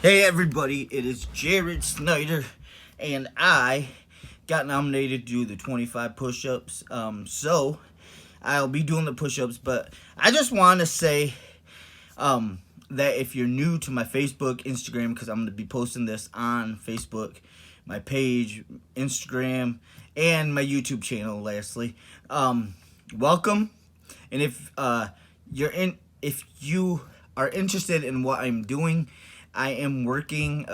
Hey everybody, it is Jared Snyder, and I got nominated to do the 25 push-ups. So I'll be doing the push-ups, but I just want to say that if you're new to my Facebook, Instagram, because I'm going to be posting this on Facebook, my page, Instagram, and my YouTube channel. Lastly, welcome, and if you are interested in what I'm doing, I am working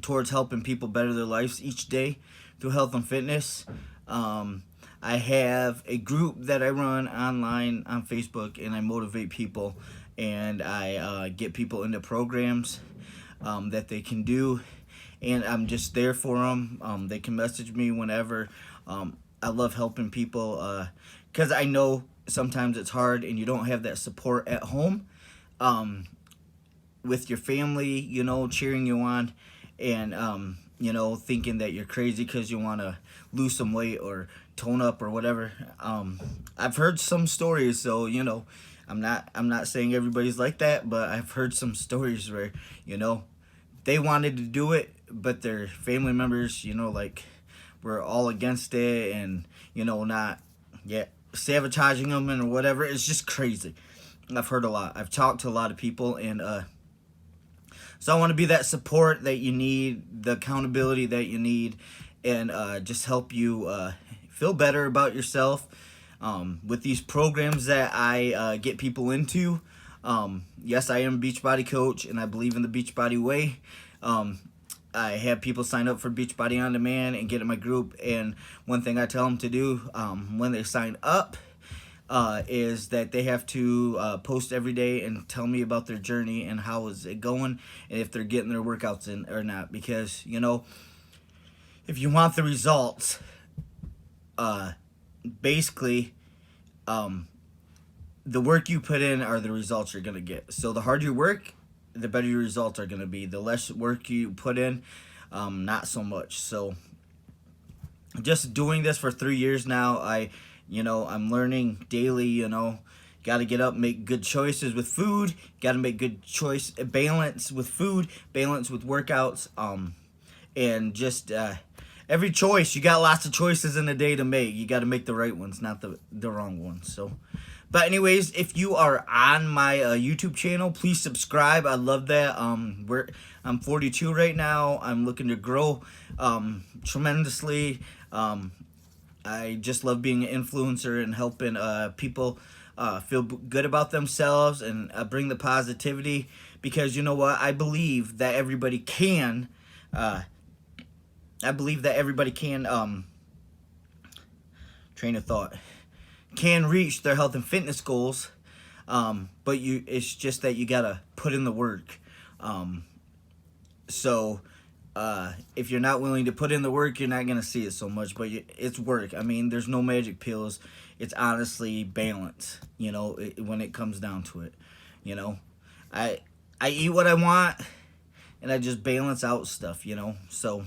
towards helping people better their lives each day through health and fitness. I have a group that I run online on Facebook, and I motivate people, and I get people into programs that they can do, and I'm just there for them. They can message me whenever. I love helping people because I know sometimes it's hard and you don't have that support at home. With your family, cheering you on, and thinking that you're crazy because you want to lose some weight or tone up or whatever. I've heard some stories, so I'm not saying everybody's like that, but I've heard some stories where they wanted to do it, but their family members, were all against it, and not sabotaging them and whatever. It's just crazy. I've heard a lot. I've talked to a lot of people, and so I want to be that support that you need, the accountability that you need, and just help you feel better about yourself with these programs that I get people into. Yes, I am a Beachbody coach, and I believe in the Beachbody way. I have people sign up for Beachbody On Demand and get in my group, and one thing I tell them to do when they sign up is that they have to post every day and tell me about their journey and how is it going, and if they're getting their workouts in or not. Because if you want the results, basically the work you put in are the results you're gonna get. So the harder you work, the better your results are gonna be. The less work you put in, not so much. So just doing this for 3 years now, I'm learning daily. Got to get up, make good choices with food. Got to make good balance with food, balance with workouts, and just every choice. You got lots of choices in a day to make. You got to make the right ones, not the wrong ones. So, but anyways, if you are on my YouTube channel, please subscribe. I love that. I'm 42 right now. I'm looking to grow tremendously. I just love being an influencer and helping people feel good about themselves and bring the positivity, because you know what? I believe that everybody can. Train of thought, can reach their health and fitness goals, but it's just that you gotta put in the work. So if you're not willing to put in the work, you're not going to see it so much, but it's work. I mean, there's no magic pills. It's honestly balance, when it comes down to it. I eat what I want, and I just balance out stuff, so,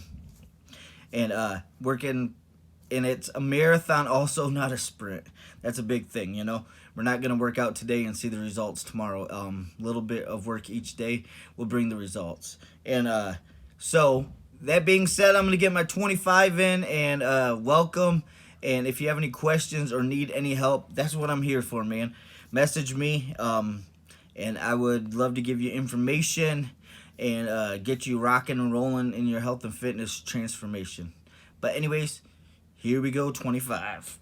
and working, and it's a marathon also, not a sprint. That's a big thing, We're not going to work out today and see the results tomorrow. Little bit of work each day will bring the results. And so that being said, I'm going to get my 25 in, and welcome. And if you have any questions or need any help, that's what I'm here for, man. Message me, and I would love to give you information and get you rocking and rolling in your health and fitness transformation. But anyways, here we go, 25.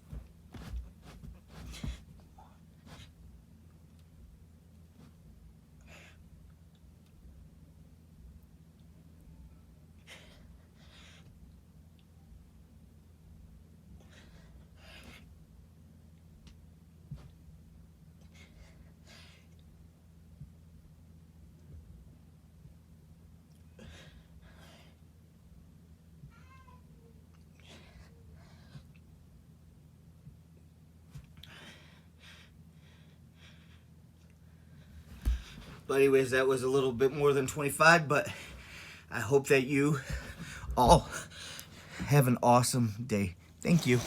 But anyways, that was a little bit more than 25, but I hope that you all have an awesome day. Thank you.